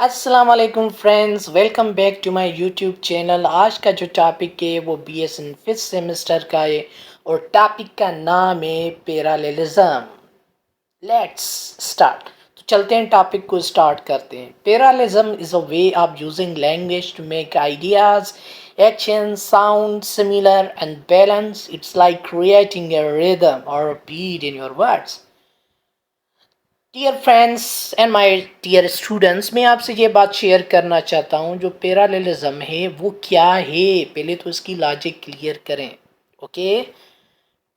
अस्सलाम वालेकुम friends, welcome back to my YouTube channel. आज का जो टॉपिक है वो बीएसएन फिफ्थ सेमेस्टर का है और टॉपिक का नाम है पैरालेलिज्म। Let's start. तो चलते हैं, टॉपिक को स्टार्ट करते हैं। Parallelism is a way of using language to make ideas, action, sound similar and balance. It's like creating a rhythm or a beat in your words. Dear friends and my dear students, मैं आपसे ये बात share करना चाहता हूँ, जो पैरालेलिज्म है वो क्या है। पहले तो इसकी लॉजिक क्लियर करें। ओके,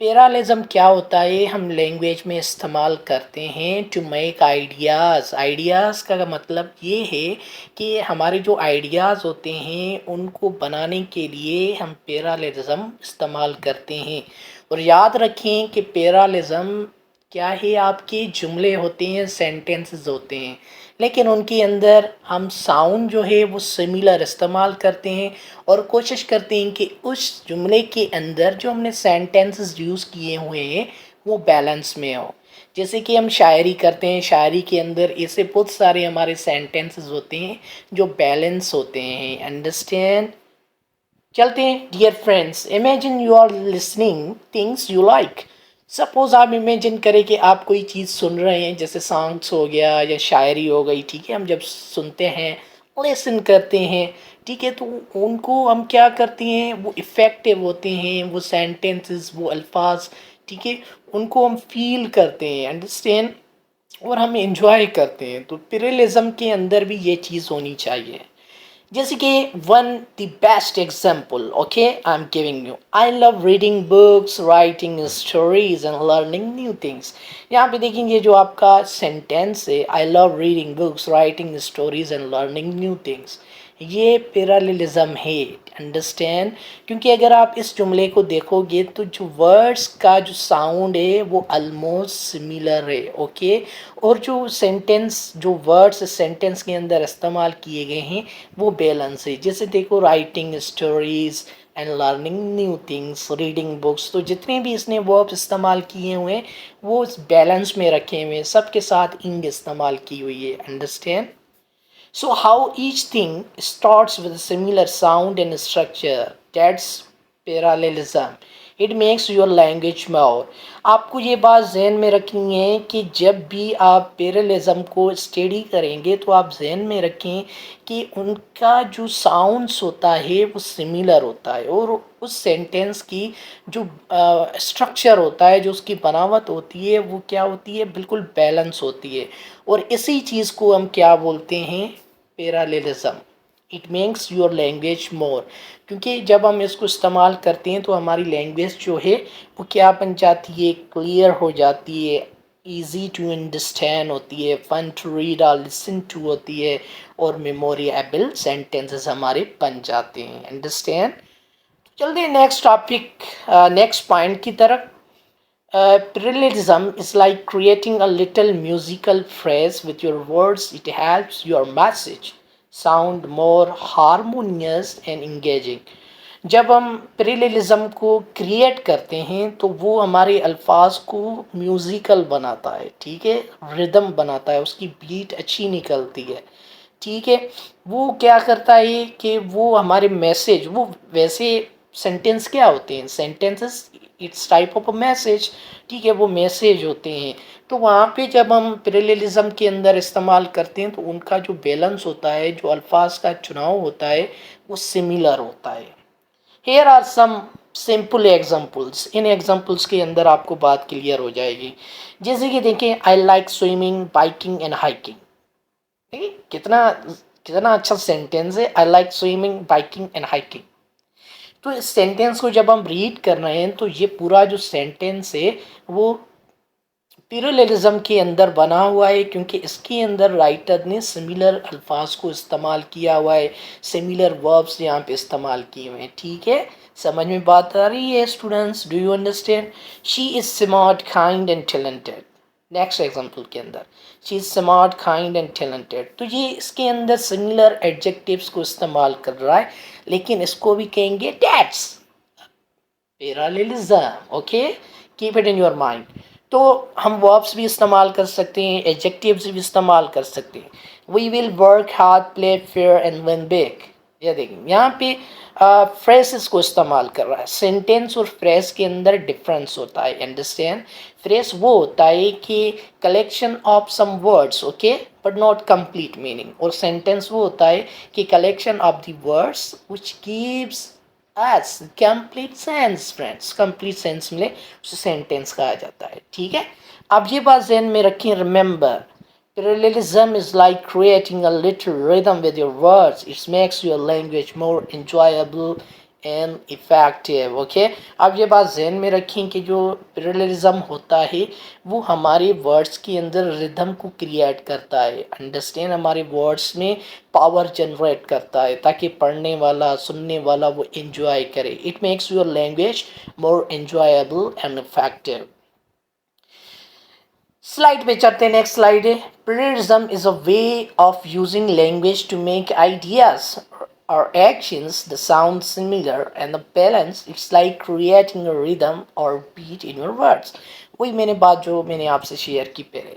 पैरालेलिज्म क्या होता है? हम लैंग्वेज में इस्तेमाल करते हैं टू मेक आइडियाज़। आइडियाज़ का मतलब ये है कि हमारे जो आइडियाज़ होते हैं उनको बनाने के लिए हम पैरालेलिज्म इस्तेमाल करते हैं। और याद रखें कि पैरालेलिज्म क्या है? आपके जुमले होते हैं, सेंटेंसेस होते हैं, लेकिन उनके अंदर हम साउंड जो है वो सिमिलर इस्तेमाल करते हैं और कोशिश करते हैं कि उस जुमले के अंदर जो हमने सेंटेंसेस यूज़ किए हुए हैं वो बैलेंस में हो। जैसे कि हम शायरी करते हैं, शायरी के अंदर ऐसे बहुत सारे हमारे सेंटेंसेस होते हैं जो बैलेंस होते हैं। अंडरस्टैंड? चलते हैं dear friends. Imagine you are listening things you like. Suppose आप इमेजिन करें कि आप कोई चीज़ सुन रहे हैं, जैसे सॉन्ग्स हो गया या शायरी हो गई। ठीक है, हम जब सुनते हैं, लिसन करते हैं, ठीक है, तो उनको हम क्या करते हैं, वो इफ़ेक्टिव होते हैं, वो सेंटेंसेस, वो अल्फाज, ठीक है, उनको हम फील करते हैं। अंडरस्टैंड? और हम इंजॉय करते हैं। तो प्रियलिज्म के अंदर भी ये चीज़ होनी चाहिए। जैसे कि one the best example, okay, I am giving you, I love reading books, writing stories and learning new things. यहाँ पे देखेंगे जो आपका सेंटेंस है, I love reading books, writing stories and learning new things, ये पैरालेलिज्म है। अंडरस्टैंड? क्योंकि अगर आप इस जुमले को देखोगे तो जो वर्ड्स का जो साउंड है वो ऑलमोस्ट सिमिलर है। ओके, और जो सेंटेंस, जो वर्ड्स सेंटेंस के अंदर इस्तेमाल किए गए हैं वो बैलेंस है। जैसे देखो, writing stories and learning new things, reading books, तो जितने भी इसने वर्ब इस्तेमाल किए हुए हैं वो इस बैलेंस में रखे हुए हैं, सबके साथ इंग इस्तेमाल की हुई है। Understand? So how each thing starts with a similar sound and structure. That's parallelism. It makes your language more. आपको ये बात जहन में रखनी है कि जब भी आप पैरेललिज्म को स्टडी करेंगे तो आप जहन में रखें कि उनका जो साउंड्स होता है वो सिमिलर होता है और उस सेंटेंस की जो स्ट्रक्चर होता है, जो उसकी बनावट होती है, वो क्या होती है, बिल्कुल बैलेंस होती है। और इसी चीज़ को हम क्या बोलते हैं? पैरालेलिज्म। इट मेक्स योर लैंग्वेज मोर। क्योंकि जब हम इसको इस्तेमाल करते हैं तो हमारी लैंग्वेज जो है वो क्या बन जाती है? क्लियर हो जाती है, इजी टू अंडरस्टैंड होती है, फन टू रीड और लिसन टू होती है, और मेमोरेबल सेंटेंसेस हमारे बन जाते हैं। अंडरस्टैंड? चलते हैं नेक्स्ट टॉपिक, नेक्स्ट पॉइंट की तरफ। Parallelism is like creating a little musical phrase with your words. It helps your message sound more harmonious and engaging. जब हम पैरेललिज्म को क्रिएट करते हैं तो वो हमारे अल्फाज को म्यूज़िकल बनाता है, ठीक है, रिदम बनाता है, उसकी बीट अच्छी निकलती है, ठीक है। वो क्या करता है कि वो हमारे मैसेज, वो वैसे सेंटेंस क्या होते हैं? Sentences, it's type of a message, ठीक है, वो मैसेज होते हैं। तो वहाँ पे जब हम पैरेललिज्म के अंदर इस्तेमाल करते हैं तो उनका जो बैलेंस होता है, जो अल्फाज का चुनाव होता है, वो सिमिलर होता है। Here are some simple examples. इन एग्जांपल्स के अंदर आपको बात क्लियर हो जाएगी। जैसे कि देखें, I like swimming, biking and hiking. ठीक है, कितना कितना अच्छा सेंटेंस है, I like swimming, biking and hiking. तो इस सेंटेंस को जब हम रीड कर रहे हैं तो ये पूरा जो सेंटेंस है वो पैरेललिज्म के अंदर बना हुआ है, क्योंकि इसके अंदर राइटर ने सिमिलर अल्फाज को इस्तेमाल किया हुआ है, सिमिलर वर्ब्स यहाँ पे इस्तेमाल किए हुए हैं। ठीक है, समझ में बात आ रही है students? Do you understand? She is smart, kind and talented. Next example के अंदर, she is smart, kind and talented, तो ये इसके अंदर सिमिलर एडजेक्टिव्स को इस्तेमाल कर रहा है, लेकिन इसको भी कहेंगे that's parallelism. Okay, keep it in your mind. तो हम वर्ब्स भी इस्तेमाल कर सकते हैं, एडजेक्टिव्स भी इस्तेमाल कर सकते हैं, we will work hard, play fair and win big. ये देखिए यहाँ पे फ्रेजेस को इस्तेमाल कर रहा है। सेंटेंस और फ्रेज के अंदर डिफरेंस होता है, अंडरस्टैंड। फ्रेज वो होता है कि collection of some words, okay, but not complete meaning. और सेंटेंस वो होता है कि collection of the words which gives us complete sense. Friends, complete sense मिले उसे सेंटेंस कहा जाता है, ठीक है। अब ये बात ज़हन में रखें, remember, parallelism is like creating a little rhythm with your words. It makes your language more enjoyable and effective. Okay? अब ये बात जहन में रखें कि जो parallelism होता है वो हमारे वर्ड्स के अंदर रिदम को क्रिएट करता है, अंडरस्टैंड, हमारे वर्ड्स में पावर जनरेट करता है ताकि पढ़ने वाला सुनने वाला वो एंजॉय करे। It makes your language more enjoyable and effective. Slide पे चलते हैं, नेक्स्ट स्लाइड है। प्रेरिज्म is a way of using language to make ideas or actions the sound similar and the balance. It's like creating a rhythm or beat in your words. वही मैंने बात जो मैंने आपसे शेयर की पहले,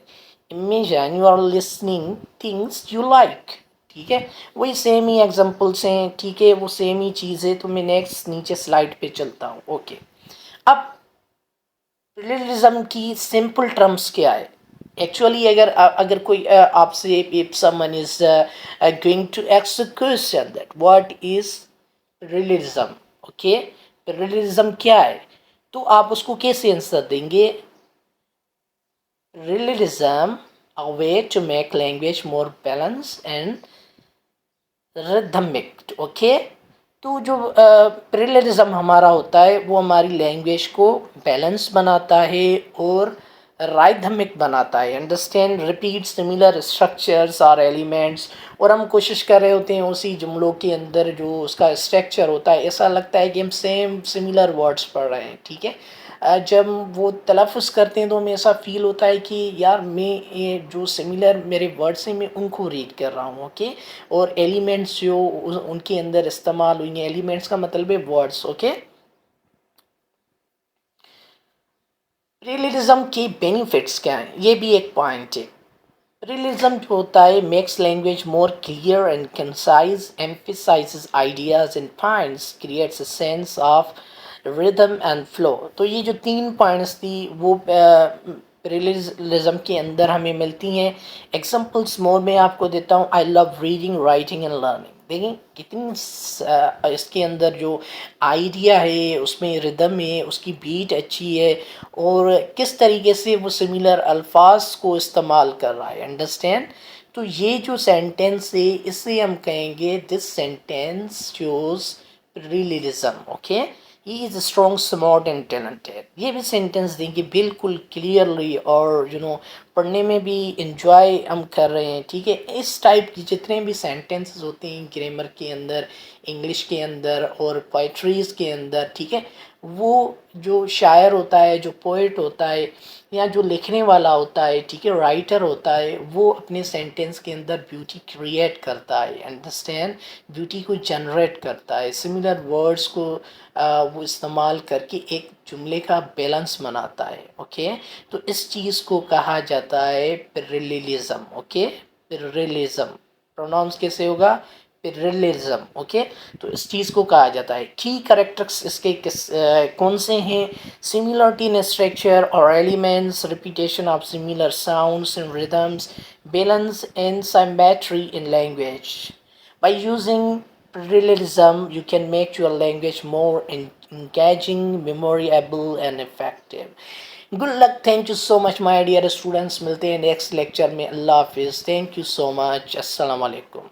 imagine you are listening things you like, ठीक है। वही सेम ही एग्जांपल्स हैं, ठीक है, वो सेम ही चीज़ है। तो मैं नेक्स्ट नीचे स्लाइड पे चलता हूँ, ओके। अब रिलेटिविज्म की सिंपल टर्म्स क्या है एक्चुअली? अगर अगर कोई आपसे, if someone is going to ask a question that what is relativism, okay, relativism क्या है, तो आप उसको कैसे आंसर देंगे? Relativism a way to make language more balanced and rhythmic, okay. तो जो पैरेललिज्म हमारा होता है वो हमारी लैंग्वेज को बैलेंस बनाता है और राइथमिक बनाता है, अंडरस्टैंड, रिपीट सिमिलर स्ट्रक्चर्स और एलिमेंट्स। और हम कोशिश कर रहे होते हैं उसी जुमलों के अंदर जो उसका स्ट्रक्चर होता है ऐसा लगता है कि हम सेम सिमिलर वर्ड्स पढ़ रहे हैं, ठीक है। जब वो तलफ़ुज़ करते हैं तो हमें ऐसा फ़ील होता है कि यार मैं ये जो सिमिलर मेरे वर्ड्स हैं मैं उनको रीड कर रहा हूँ, ओके। और एलिमेंट्स जो उनके अंदर इस्तेमाल हुई हैं, एलिमेंट्स का मतलब है वर्ड्स, ओके। रियलिज्म के बेनिफिट्स क्या हैं, ये भी एक पॉइंट है। रियलिज्म जो होता है makes language more clear and concise, emphasises ideas and points, creates a sense of rhythm and flow. तो ये जो तीन पॉइंट्स थी वो रियलिज्म के अंदर हमें मिलती हैं। एग्जांपल्स मोर में आपको देता हूँ। I love reading, writing and learning. देखें कितनी इसके अंदर जो आइडिया है उसमें रिदम है, उसकी बीट अच्छी है और किस तरीके से वो सिमिलर अल्फाज को इस्तेमाल कर रहा है, अंडरस्टैंड। तो ये जो सेंटेंस है इसे हम कहेंगे this sentence shows realism, okay. He is strong, smart and talented. ये भी सेंटेंस देंगे बिल्कुल क्लियरली और पढ़ने में भी इंजॉय हम कर रहे हैं, ठीक है। इस टाइप की जितने भी सेंटेंसेस होते हैं ग्रामर के अंदर, इंग्लिश के अंदर और पोइट्रीज़ के अंदर, ठीक है, वो जो शायर होता है, जो पोइट होता है या जो लिखने वाला होता है, ठीक है, राइटर होता है, वो अपने सेंटेंस के अंदर ब्यूटी क्रिएट करता है, अंडरस्टैंड, ब्यूटी को जनरेट करता है, सिमिलर वर्ड्स को वो इस्तेमाल करके एक जुमले का बैलेंस बनाता है, ओके। तो इस चीज़ को कहा जाता है पैरेललिज्म, ओके। पैरेललिज्म प्रोनाउंस कैसे होगा? Parallelism, okay. तो इस चीज़ को कहा जाता है। की कैरेक्टर्स इसके कौन से हैं? सिमिलरिटी इन स्ट्रक्चर और elements, repetition of similar sounds and rhythms, balance and symmetry in language. By using parallelism, you can make your language more engaging, memorable, and effective. Good luck. Thank you so much, my dear students. मिलते हैं next lecture में। अल्लाह हाफिज़। Thank you so much. अस्सलाम वालेकुम।